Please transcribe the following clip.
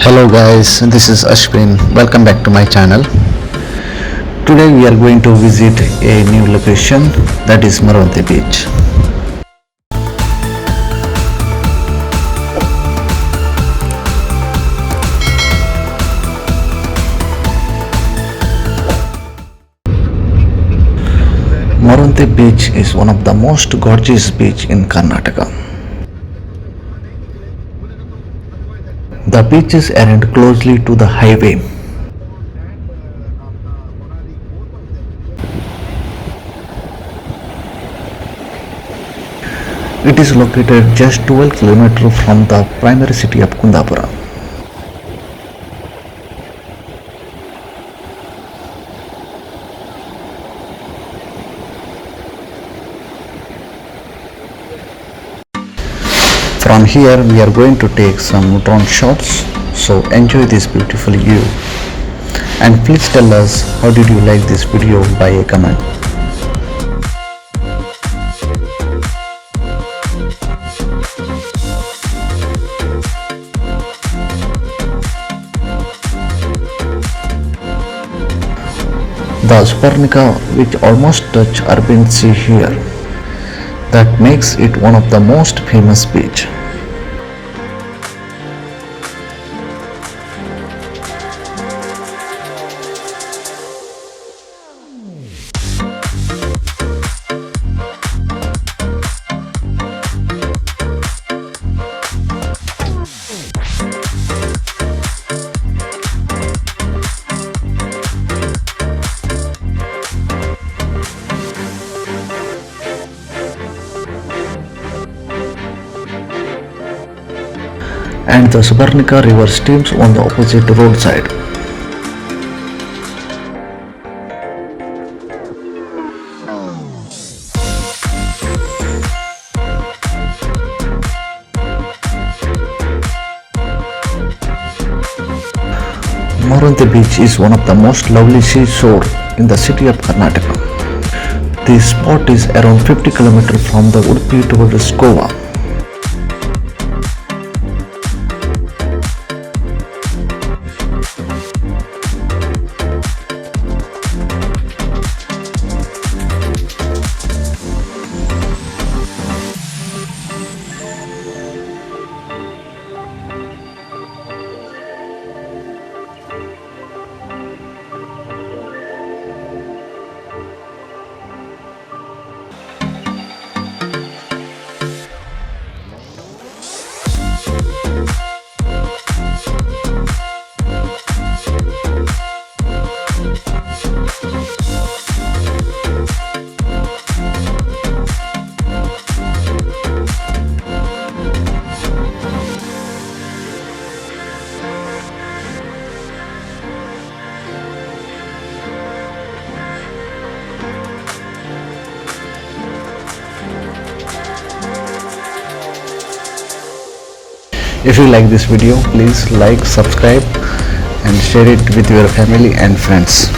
Hello guys, this is Ashwin. Welcome back to my channel. Today we are going to visit a new location, that is Maravanthe Beach. Maravanthe Beach is one of the most gorgeous beach in Karnataka. The beaches are closely to the highway. It is located just 12 km from the primary city of Kundapura. From here we are going to take some drone shots, so enjoy this beautiful view. And please tell us how did you like this video by a comment. The Suparnika, which almost touch Arabian Sea here, that makes it one of the most famous beach. And the Suparnika River streams on the opposite roadside. Maravanthe Beach is one of the most lovely seashore in the city of Karnataka. This spot is around 50 km from the Udupi towards Goa. If you like this video, please like, subscribe and share it with your family and friends.